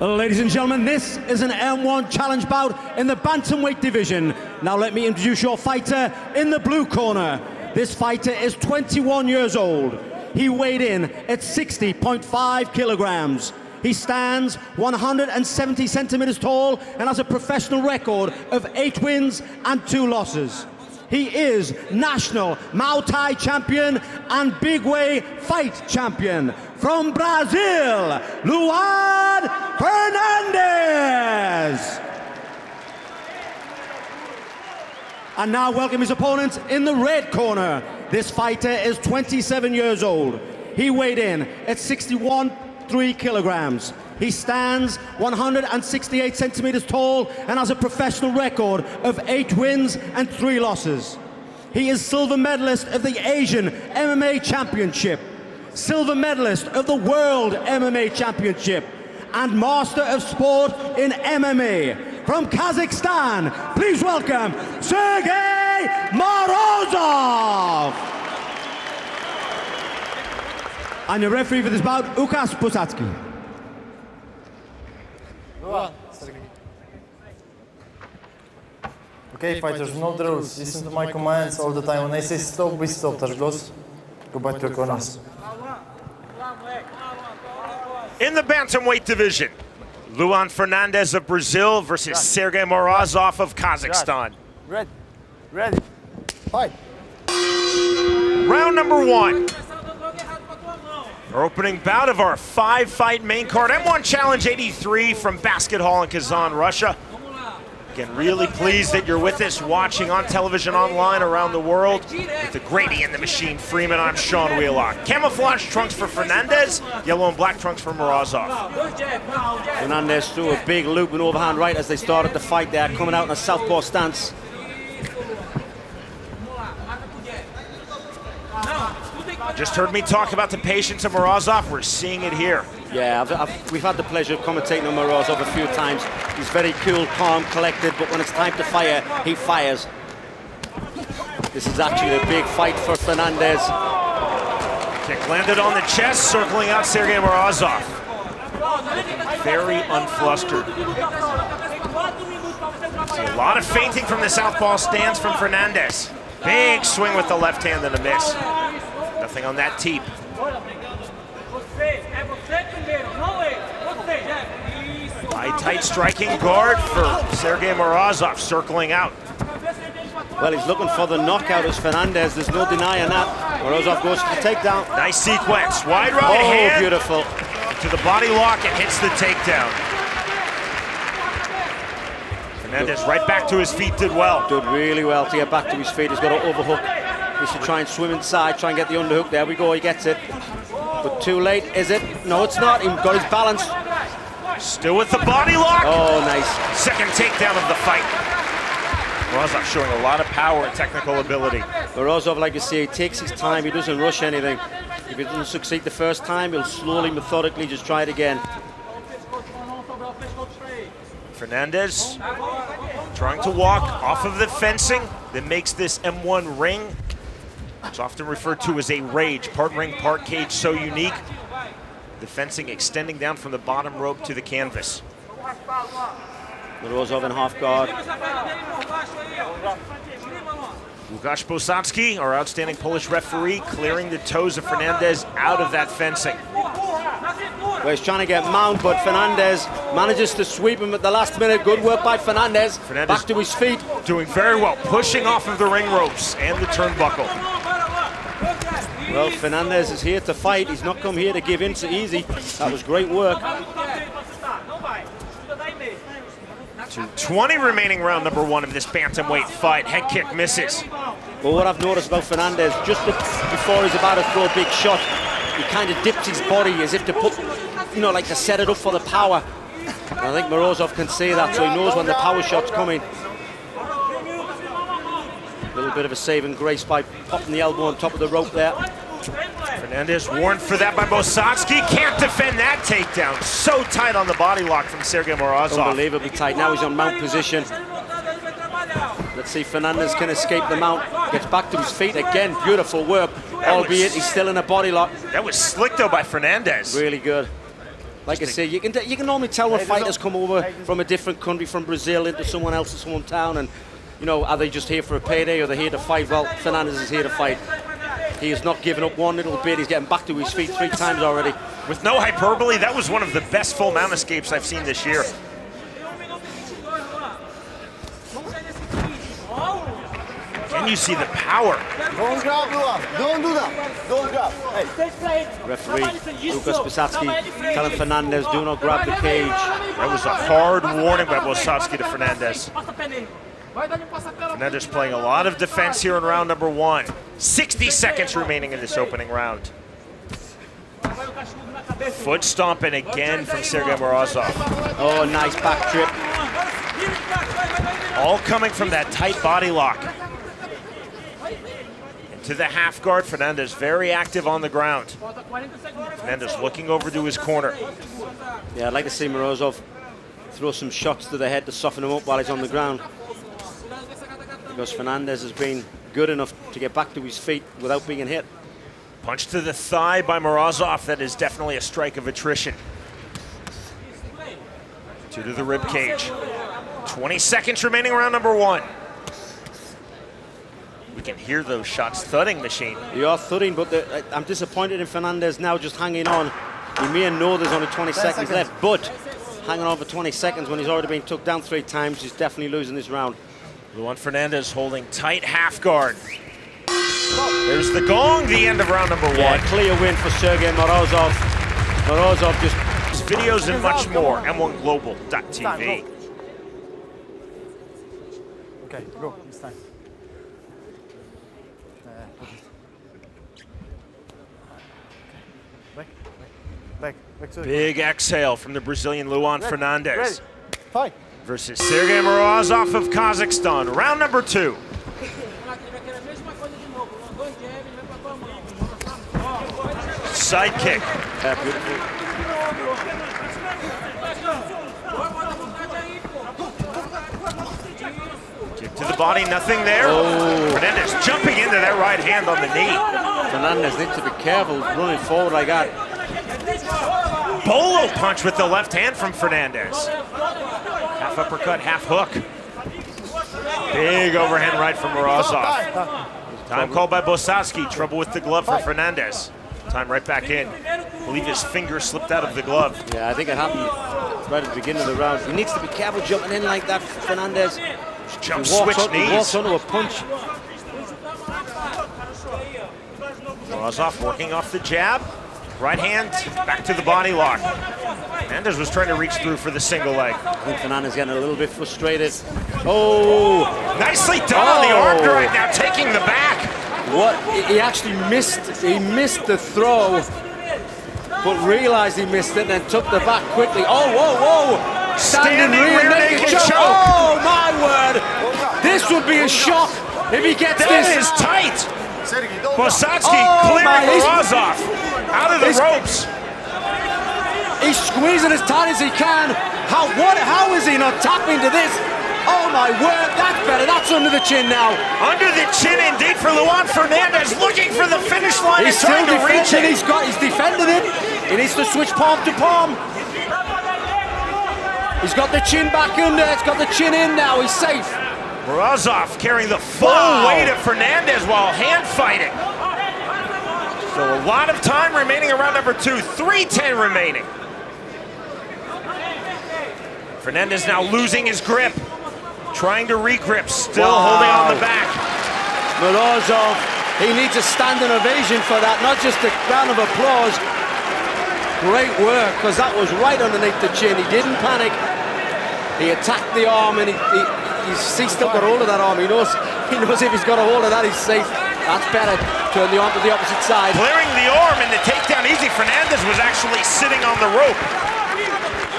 Ladies and gentlemen, this is an M1 challenge bout in the bantamweight division. Now let me introduce your fighter in the blue corner. This fighter is 21 years old. He weighed in at 60.5 kilograms. He stands 170 centimeters tall and has a professional record of 8 wins and 2 losses. He is national Muay Thai champion and Bigway Fight champion. From Brazil, Luan Fernandez. And now welcome his opponent in the red corner. This fighter is 27 years old. He weighed in at 61.3 kilograms. He stands 168 centimeters tall and has a professional record of 8 wins and 3 losses. He is silver medalist of the Asian MMA Championship, silver medalist of the World MMA Championship, and master of sport in MMA. From Kazakhstan, please welcome Sергey Morozow. And your referee for this bout, Łukasz Posadzki. Okay, fighters, no drills. Listen to my commands all the time. When I say stop, we stop. Touch gloves. Go back to your corners. In the bantamweight division, Luan Fernandez of Brazil versus Sергey Morozow of Kazakhstan. Ready. Fight. Round number 1. Our opening bout of our 5-fight main card. M1 Challenge 83 from Basket Hall in Kazan, Russia. Again, really pleased that you're with us, watching on television, online, around the world. With the Grady and the Machine Freeman, I'm Sean Wheelock. Camouflage trunks for Fernandez, yellow and black trunks for Morozow. Fernandez threw a big loop and overhand right as they started the fight there, coming out in a southpaw stance. Just heard me talk about the patience of Morozow. We're seeing it here. Yeah, we've had the pleasure of commentating on Morozow a few times. He's very cool, calm, collected, but when it's time to fire, he fires. This is actually a big fight for Fernandez. Kick landed on the chest, circling out Sергey Morozow. Very unflustered. See a lot of feinting from the southpaw stance from Fernandez. Big swing with the left hand and a miss. Nothing on that teep. High tight striking guard for Sергey Morozow, circling out. Well, he's looking for the knockout as Fernandez. There's no denying that. Morozow goes for the takedown. Nice sequence. Wide right hand. Oh, beautiful. To the body lock, it hits the takedown. Fernandez right back to his feet, did well. Did really well to get back to his feet. He's got an overhook. He should try and swim inside, try and get the underhook. There we go, he gets it. But too late, is it? No, it's not. He got his balance. Still with the body lock. Oh, nice. Second takedown of the fight. Morozow showing a lot of power and technical ability. Morozow, like you say, he takes his time. He doesn't rush anything. If he doesn't succeed the first time, he'll slowly, methodically just try it again. Fernandez trying to walk off of the fencing that makes this M1 ring. It's often referred to as a rage, part ring, part cage, so unique. The fencing extending down from the bottom rope to the canvas. Morozow in half guard. Łukasz Posadzki, our outstanding Polish referee, clearing the toes of Fernandez out of that fencing. Well, he's trying to get mount, but Fernandez manages to sweep him at the last minute. Good work by Fernandez. Back to his feet. Doing very well, pushing off of the ring ropes and the turnbuckle. Well, Fernandez is here to fight. He's not come here to give in so easy. That was great work. 2:20 remaining round number 1 of this bantamweight fight. Head kick misses. But what I've noticed about Fernandez, just before he's about to throw a big shot, he kind of dips his body as if to put, like to set it up for the power. And I think Morozow can see that, so he knows when the power shot's coming. A little bit of a saving grace by popping the elbow on top of the rope there. Fernandez warned for that by Posadzki. Can't defend that takedown. So tight on the body lock from Sергey Morozow. Unbelievably tight. Now he's on mount position. Let's see if Fernandez can escape the mount. Gets back to his feet again. Beautiful work. Albeit he's still in a body lock. That was slick though by Fernandez. Really good. Like I say, you can normally tell when fighters come over from a different country, from Brazil into someone else's hometown, and you know, are they just here for a payday or they're here to fight? Well, Fernandez is here to fight. He has not given up one little bit. He's getting back to his feet 3 times already. With no hyperbole, that was one of the best full mount escapes I've seen this year. And you see the power. Don't grab, Luan. Don't do that. Don't grab. Hey. Referee Lucas Bisacki telling Fernandez, do not grab the cage. That was a hard warning by Bisacki to Fernandez. Fernandez playing a lot of defense here in round number 1. 60 seconds remaining in this opening round. Foot stomping again from Sергei Morozow. Oh, nice back trip. All coming from that tight body lock. To the half guard, Fernandez very active on the ground. Fernandez looking over to his corner. Yeah, I'd like to see Morozov throw some shots to the head to soften him up while he's on the ground. Because Fernandez has been good enough to get back to his feet without being hit. Punch to the thigh by Morozov. That is definitely a strike of attrition. 2 to the rib cage. 20 seconds remaining, round number 1. We can hear those shots thudding, Machine. They are thudding, but I'm disappointed in Fernandez now just hanging on. He may know there's only 20 seconds left, but hanging on for 20 seconds when he's already been took down 3 times, he's definitely losing this round. Luan Fernandez holding tight half guard. There's the gong, the end of round number 1. Yeah, clear win for Sергei Morozov. Morozov just... Videos and much more, M1Global.tv. Okay, go, it's time. Back to Big exhale from the Brazilian Lуан Фернандес. Fight. Versus Sергei Morozow of Kazakhstan. Round number 2. Side kick. Yeah, beautiful. Kick to the body, nothing there. Oh. Fernandez jumping into that right hand on the knee. Fernandez needs to be careful running forward like that. Bolo punch with the left hand from Fernandez. Half uppercut, half hook. Big overhand right from Morozov. Time called by Bisacki. Trouble with the glove for Fernandez. Time right back in. I believe his finger slipped out of the glove. Yeah, I think it happened right at the beginning of the round. He needs to be careful jumping in like that, Fernandez. Jump switch knees. He walks onto a punch. Morozov working off the jab. Right hand, back to the body lock. Fernandez was trying to reach through for the single leg. I think Fernandez getting a little bit frustrated. Oh! Nicely done on the arm right now, taking the back. What? He actually missed. He missed the throw, but realized he missed it and then took the back quickly. Oh, whoa, whoa! Standing rear naked choke. Oh, my word! This would be a shock if he gets this. That is tight. Bisacki clearing Morozov out of the ropes. He's squeezing as tight as he can. How is he not tapping to this? Oh my word, that's better. That's under the chin now. Under the chin indeed for Lуан Фернандес, looking for the finish line. He's trying to reach it. He's defended it. He needs to switch palm to palm. He's got the chin back under. It's got the chin in now. He's safe. Morozov carrying the full weight of Fernandez while hand fighting. So a lot of time remaining around number 2. 3:10 remaining. Fernandez now losing his grip. Trying to regrip, still holding on the back. Morozov, he needs a standing ovation for that, not just a round of applause. Great work, because that was right underneath the chin. He didn't panic. He attacked the arm, and he's still got hold of that arm. He knows if he's got a hold of that, he's safe. That's better. Turn the arm to the opposite side. Clearing the arm and the takedown easy. Fernandez was actually sitting on the rope.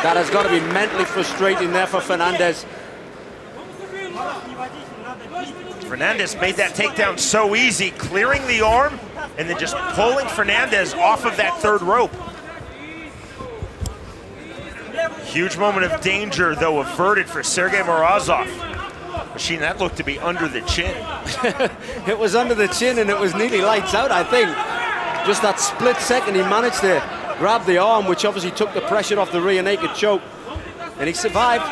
That has got to be mentally frustrating there for Fernandez. Fernandez made that takedown so easy, clearing the arm and then just pulling Fernandez off of that 3rd rope. Huge moment of danger, though, averted for Sергei Morozow. Machine, that looked to be under the chin. It was under the chin and it was nearly lights out, I think. Just that split second he managed to grabbed the arm, which obviously took the pressure off the rear naked choke, and he survived.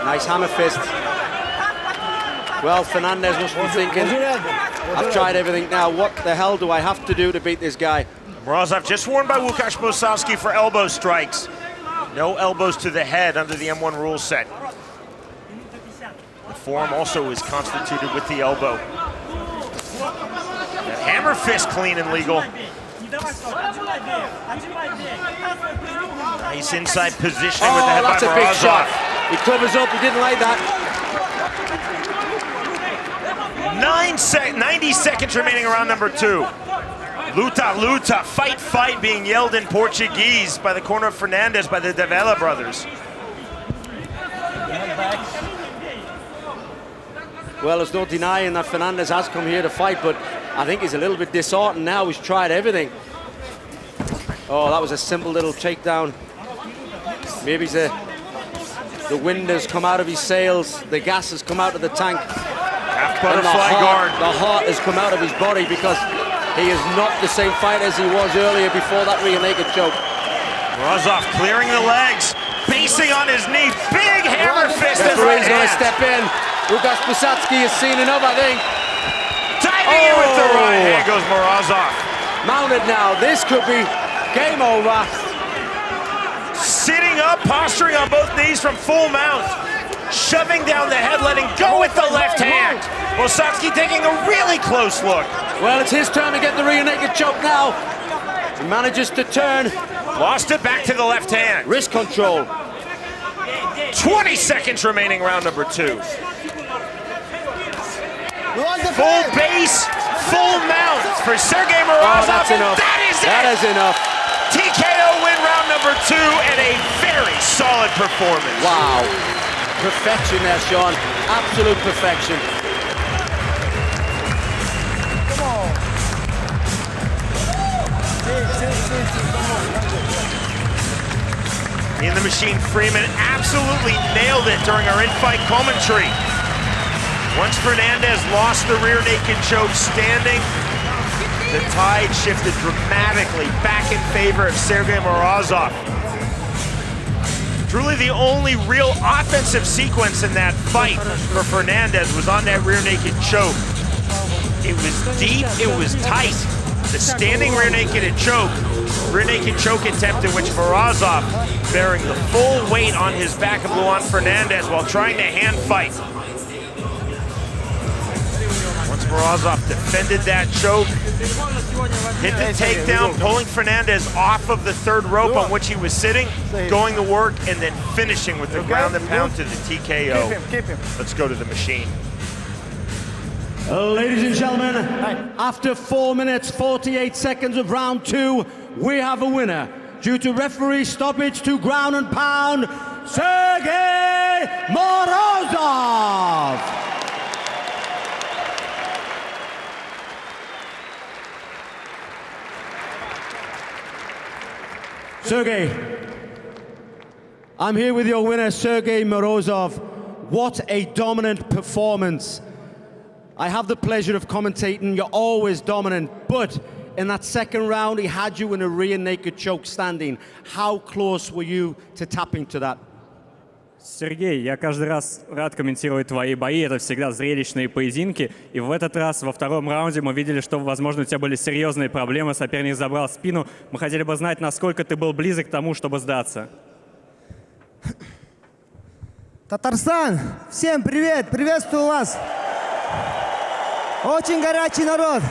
Nice hammer fist. Well, Fernandez must be thinking, I've tried everything now, what the hell do I have to do to beat this guy? Morozov just warned by Łukasz Bosowski for elbow strikes. No elbows to the head under the M1 rule set. The forearm also is constituted with the elbow. That hammer fist clean and legal. Nice inside positioning with the head by Morozov. That's a big shot. He covers up, he didn't like that. 90 seconds remaining around number 2. Luta, luta, fight, fight being yelled in Portuguese by the corner of Fernandez by the De Vela brothers. Well, there's no denying that Fernandez has come here to fight, but I think he's a little bit disheartened now. He's tried everything. Oh, that was a simple little takedown. Maybe the wind has come out of his sails, the gas has come out of the tank. Half butterfly guard. The heart has come out of his body because he is not the same fighter as he was earlier before that rear naked choke. Morozov clearing the legs, basing on his knee, big hammer fist in right hand. Going to step in. Łukasz Bosowski has seen enough, I think. Diving in with the right hand goes Morozov. Mounted now, this could be game over. Sitting up, posturing on both knees from full mount. Shoving down the head, letting go with the left hand. Bosowski taking a really close look. Well, it's his turn to get the rear naked choke now. He manages to turn. Lost it back to the left hand. Wrist control. 20 seconds remaining round number 2. Full base, full mount for Sergei Morozov. Oh, that's enough. That is it. That is enough. TKO win round number 2 and a very solid performance. Wow. Perfection there, Sean. Absolute perfection. In the machine, Freeman absolutely nailed it during our in-fight commentary. Once Fernandez lost the rear naked choke standing, the tide shifted dramatically back in favor of Sergei Morozov. Truly the only real offensive sequence in that fight for Fernandez was on that rear naked choke. It was deep, it was tight. The standing rear naked choke attempt in which Morozov bearing the full weight on his back of Luan Fernandez while trying to hand fight. Once Morozov defended that choke, hit the takedown, pulling Fernandez off of the third rope on which he was sitting, going to work, and then finishing with the ground and pound to the TKO. Keep him. Let's go to the machine. Ladies and gentlemen, after 4 minutes, 48 seconds of round 2, we have a winner. Due to referee stoppage to ground and pound, Sergei Morozov! Sergei, I'm here with your winner, Sergei Morozov. What a dominant performance. I have the pleasure of commentating. You're always dominant, but in that second round, he had you in a rear naked choke standing. How close were you to tapping to that? Сергей, я каждый раз рад комментировать твои бои, это всегда зрелищные поединки. И в этот раз, во втором раунде, мы видели, что, возможно, у тебя были серьезные проблемы, соперник забрал спину. Мы хотели бы знать, насколько ты был близок к тому, чтобы сдаться. Татарстан, всем привет, приветствую вас. Очень горячий народ.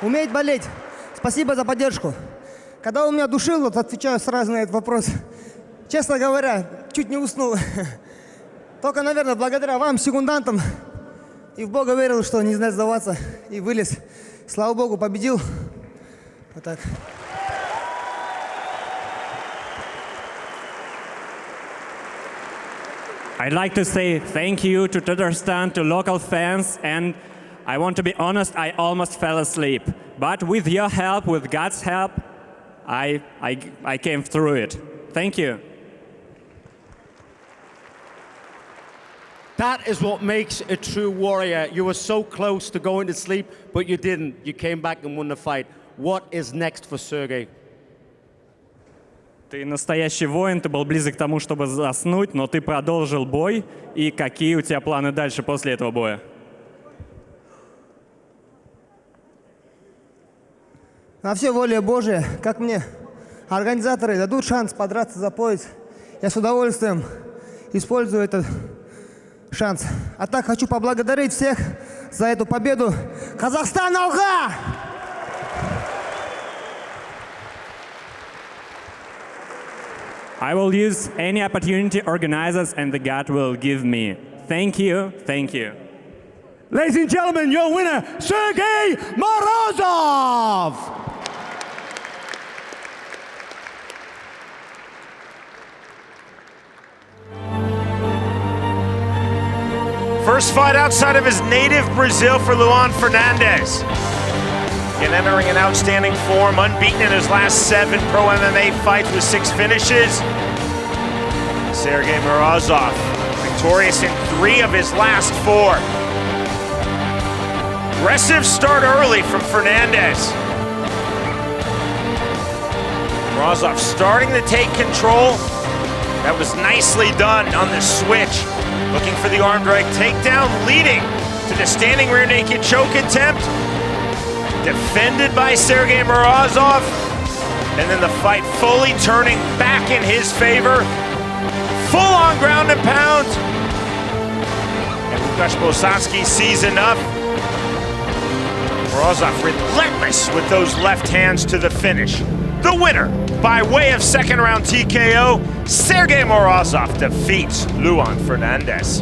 Умеет болеть. Спасибо за поддержку. Когда он меня душил, вот отвечаю сразу на этот вопрос. Честно говоря, чуть не уснул. Только, наверное, благодаря вам, секундантам, и в Бога верил, что не знаю сдаваться, и вылез. Слава Богу, победил. Вот так. I'd like to say thank you to Tatarstan, to local fans, and I want to be honest, I almost fell asleep. But with your help, with God's help, I came through it. Thank you. That is what makes a true warrior. You were so close to going to sleep, but you didn't. You came back and won the fight. What is next for Sergey? Ты настоящий воин, ты был близок к тому, чтобы заснуть, но ты продолжил бой. И какие у тебя планы дальше после этого боя? На все воля Божия, как мне организаторы дадут шанс подраться за пояс, я с удовольствием использую этот шанс. А так хочу поблагодарить всех за эту победу. Казахстан, алга! I will use any opportunity organizers and the God will give me. Thank you, thank you. Ladies and gentlemen, your winner, Sергey Morozov! First fight outside of his native Brazil for Luan Fernandez. And entering an outstanding form, unbeaten in his last 7 pro MMA fights with 6 finishes. Sергey Morozow, victorious in 3 of his last 4. Aggressive start early from Fernandez. Morozow starting to take control. That was nicely done on the switch. Looking for the arm drag takedown, leading to the standing rear naked choke attempt. Defended by Sергey Morozow, and then the fight fully turning back in his favor. Full on ground and pound. And Łukasz Bosanski sees enough. Morozow relentless with those left hands to the finish. The winner, by way of second round TKO, Sергey Morozow defeats Luan Fernandez.